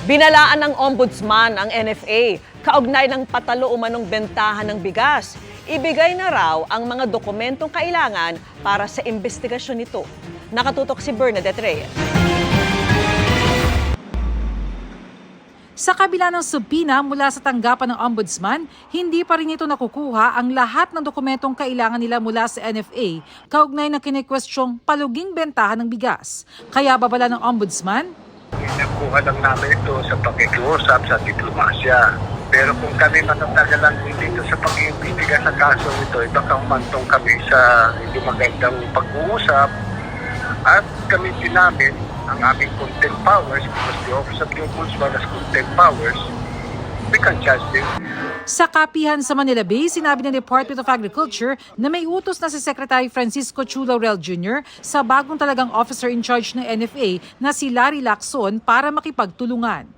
Binalaan ng Ombudsman ang NFA kaugnay ng patalo umanong bentahan ng bigas. Ibigay na raw ang mga dokumentong kailangan para sa investigasyon nito. Nakatutok si Bernadette Reyes. Sa kabila ng subpina mula sa tanggapan ng Ombudsman, hindi pa rin ito nakukuha ang lahat ng dokumentong kailangan nila mula sa NFA kaugnay ng kinikwestyong paluging bentahan ng bigas. Kaya babala ng Ombudsman, nakuha lang namin ito sa pakikiusap sa diplomasya. Pero kung kami matatagalan dito sa pag-iimbestiga sa kaso nito, baka umantong kami sa hindi magandang pag-uusap at kami din namin ang aming contempt powers because the Office of the Ombudsman has contempt powers, we can charge them. sa kapihan sa Manila Bay, sinabi ng Department of Agriculture na may utos na si Secretary Francisco Chu Laurel Jr. sa bagong talagang officer in charge ng NFA na si Larry Lacson para makipagtulungan.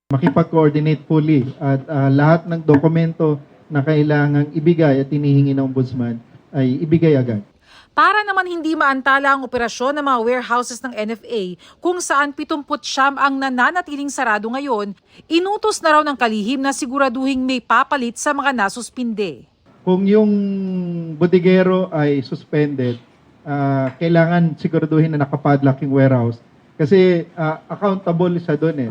Makipag-coordinate fully at lahat ng dokumento na kailangang ibigay at hinihingi ng Ombudsman ay ibigay agad. Para naman hindi maantala ang operasyon ng mga warehouses ng NFA kung saan 79 ang nananatiling sarado ngayon, inutos na raw ng kalihim na siguraduhing may papalit sa mga nasuspinde. Kung yung bodigero ay suspended, kailangan siguraduhin na nakapadlock yung warehouse kasi accountable siya doon eh.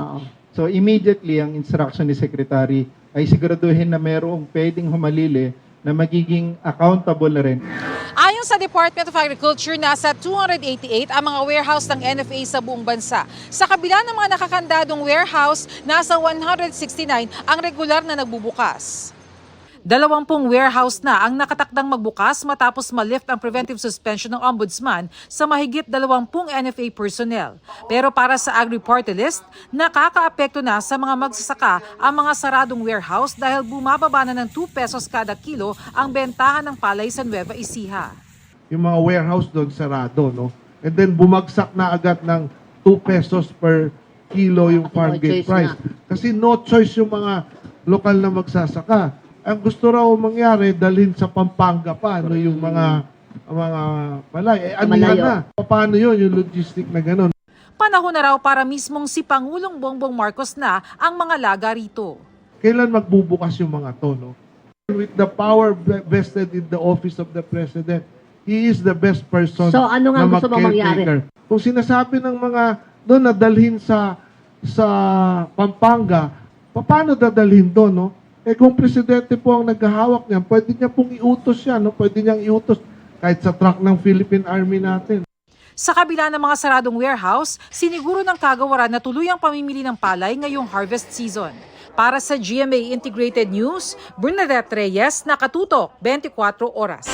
So immediately ang instruction ni Secretary ay siguraduhin na mayroong pwedeng humalili na magiging accountable na rin. Ayon sa Department of Agriculture, nasa 288 ang mga warehouse ng NFA sa buong bansa. Sa kabila ng mga nakakandadong warehouse, nasa 169 ang regular na nagbubukas. 20 warehouse na ang nakatakdang magbukas matapos ma-lift ang preventive suspension ng Ombudsman sa mahigit 20 NFA personnel. Pero para sa Agri-Party List, nakakaapekto na sa mga magsasaka ang mga saradong warehouse dahil bumababa na ng 2 pesos kada kilo ang bentahan ng palay sa Nueva Ecija. Yung mga warehouse doon sarado, no? And then bumagsak na agad ng 2 pesos per kilo yung farm gate price. Kasi no choice yung mga lokal na magsasaka. Ang gusto raw mangyari, dalhin sa Pampanga pa, no, yung mga palay. Ano yan na? Paano yun, yung logistic na gano'n? Panahon na raw para mismong si Pangulong Bongbong Marcos na ang mga laga rito. Kailan magbubukas yung mga to, no? With the power vested in the office of the President, he is the best person So, ano nga na gusto mo mangyari? Kung sinasabi ng mga doon na dalhin sa Pampanga, paano dadalhin doon, no? Eh kung presidente po ang naghahawak niyan, pwede niya pong iutos yan, no? Pwede niyang iutos kahit sa truck ng Philippine Army natin. Sa kabila ng mga saradong warehouse, siniguro ng kagawaran na tuluyang pamimili ng palay ngayong harvest season. Para sa GMA Integrated News, Bernadette Reyes, Nakatutok, 24 Oras.